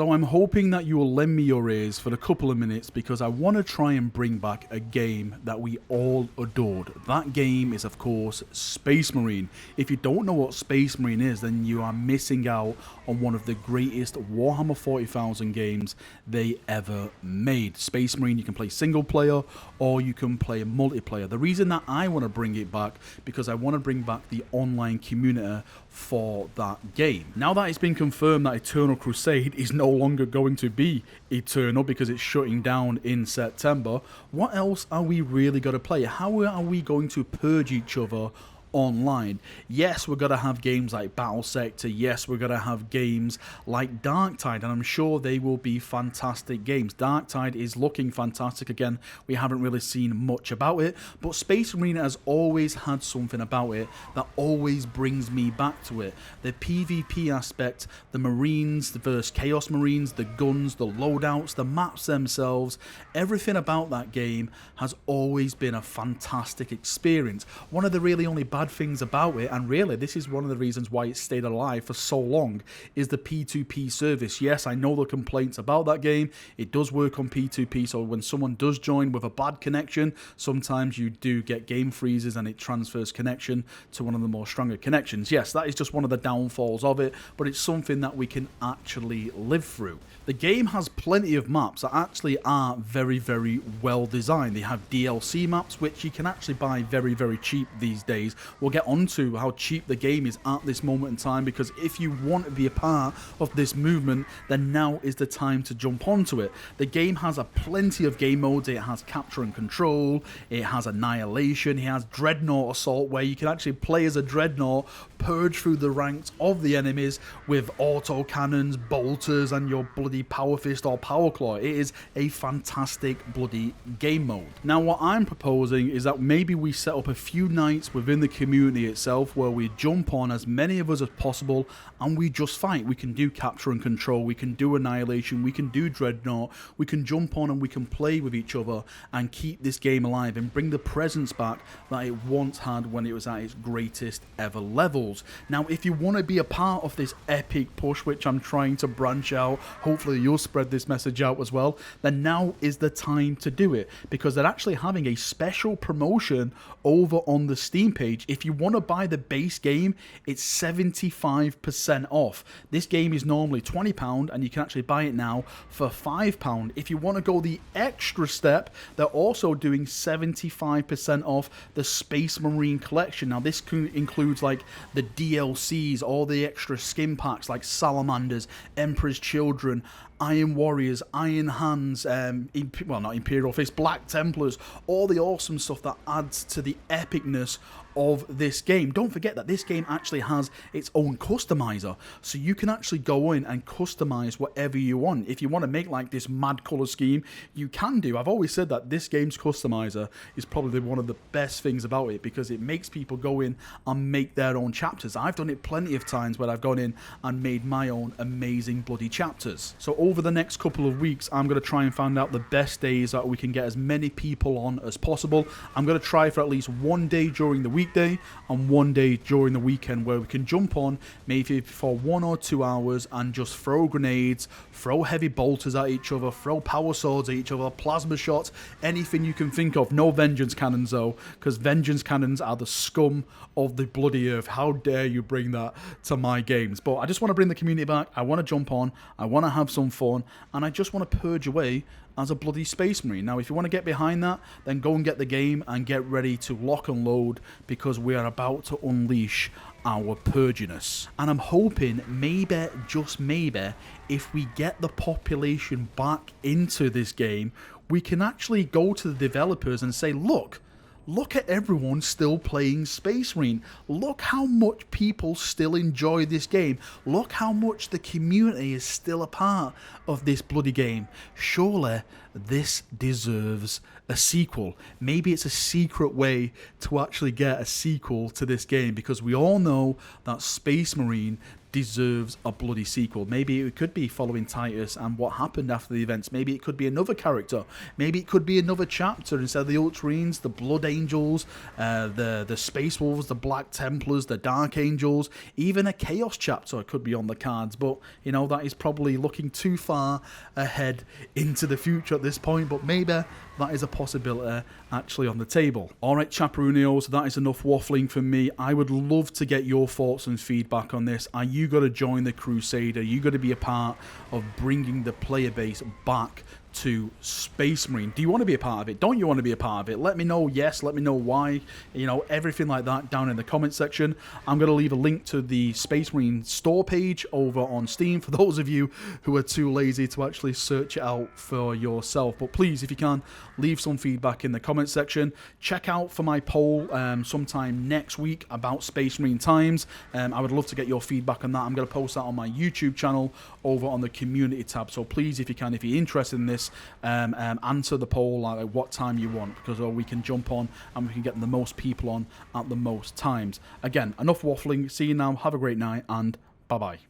So I'm hoping that you will lend me your ears for a couple of minutes because I want to try and bring back a game that we all adored. That game is, of course, Space Marine. If you don't know what Space Marine is, then you are missing out on one of the greatest Warhammer 40,000 games they ever made. Space Marine, you can play single player or you can play multiplayer. The reason that I want to bring it back because I want to bring back the online community for that game. Now that it's been confirmed that Eternal Crusade is no longer going to be Eternal because it's shutting down in September, what else are we really going to play? How are we going to purge each other online? Yes, we're going to have games like Battle Sector. Yes, we're going to have games like Darktide, and I'm sure they will be fantastic games. Darktide is looking fantastic. Again, we haven't really seen much about it, but Space Marine has always had something about it that always brings me back to it. The PvP aspect, the Marines, the versus Chaos Marines, the guns, the loadouts, the maps themselves, everything about that game has always been a fantastic experience. One of the really only bad things about it, and really this is one of the reasons why it stayed alive for so long, is the P2P service. Yes, I know the complaints about that game. It does work on P2P, so when someone does join with a bad connection, sometimes you do get game freezes and it transfers connection to one of the more stronger connections. Yes, that is just one of the downfalls of it, but it's something that we can actually live through. The game has plenty of maps that actually are very, very well designed. They have DLC maps, which you can actually buy very, very cheap these days. We'll get on to how cheap the game is at this moment in time, because if you want to be a part of this movement, then now is the time to jump onto it. The game has plenty of game modes. It has capture and control, it has annihilation, it has dreadnought assault, where you can actually play as a dreadnought, purge through the ranks of the enemies with auto cannons, bolters, and your bloody power fist or power claw. It is a fantastic bloody game mode. Now what I'm proposing is that maybe we set up a few nights within the community itself where we jump on, as many of us as possible, and we just fight. We can do capture and control, we can do annihilation, we can do dreadnought, we can jump on and we can play with each other and keep this game alive and bring the presence back that it once had when it was at its greatest ever levels. Now if you want to be a part of this epic push, which I'm trying to branch out, hopefully you'll spread this message out as well, then now is the time to do it, because they're actually having a special promotion over on the Steam page. If you want to buy the base game, it's 75% off. This game is normally £20 and you can actually buy it now for £5. If you want to go the extra step, they're also doing 75% off the Space Marine collection. Now this includes like the DLCs, all the extra skin packs like Salamanders, Emperor's Children, Iron Warriors, Iron Hands, well, not Imperial Fist, Black Templars, all the awesome stuff that adds to the epicness of this game. Don't forget that this game actually has its own customizer, so you can actually go in and customize whatever you want. If you want to make like this mad color scheme, you can do. I've always said that this game's customizer is probably one of the best things about it, because it makes people go in and make their own chapters. I've done it plenty of times where I've gone in and made my own amazing bloody chapters. So over the next couple of weeks, I'm going to try and find out the best days that we can get as many people on as possible. I'm going to try for at least one day during the weekday and one day during the weekend where we can jump on maybe for 1 or 2 hours and just throw grenades, throw heavy bolters at each other, throw power swords at each other, plasma shots, anything you can think of. No vengeance cannons though, because vengeance cannons are the scum of the bloody earth. How dare you bring that to my games? But I just want to bring the community back. I want to jump on, I want to have some fun, and I just want to purge away as a bloody Space Marine. Now if you want to get behind that, then go and get the game and get ready to lock and load, because we are about to unleash our purginess. And I'm hoping, maybe, just maybe, if we get the population back into this game, we can actually go to the developers and say, look at everyone still playing Space Marine. Look how much people still enjoy this game. Look how much the community is still a part of this bloody game. Surely this deserves a sequel. Maybe it's a secret way to actually get a sequel to this game, because we all know that Space Marine deserves a bloody sequel. Maybe it could be following Titus and what happened after the events. Maybe it could be another character. Maybe it could be another chapter instead of the Ultramarines, the Blood Angels, the Space Wolves, the Black Templars, the Dark Angels, even a Chaos chapter could be on the cards. But, you know, that is probably looking too far ahead into the future at this point. But maybe that is a possibility actually on the table. Alright, Chaperonios, that is enough waffling for me. I would love to get your thoughts and feedback on this. Are you going to join the crusade? Are you going to be a part of bringing the player base back to Space Marine? Do you want to be a part of it? Don't you want to be a part of it? Let me know. Yes, let me know why. You know, everything like that down in the comment section. I'm going to leave a link to the Space Marine store page over on Steam for those of you who are too lazy to actually search it out for yourself. But please, if you can, leave some feedback in the comment section. Check out for my poll sometime next week about Space Marine times. I would love to get your feedback on that. I'm going to post that on my YouTube channel over on the community tab. So please, if you can, if you're interested in this, answer the poll like what time you want, because we can jump on and we can get the most people on at the most times. Again, enough waffling. See you now. Have a great night and bye bye.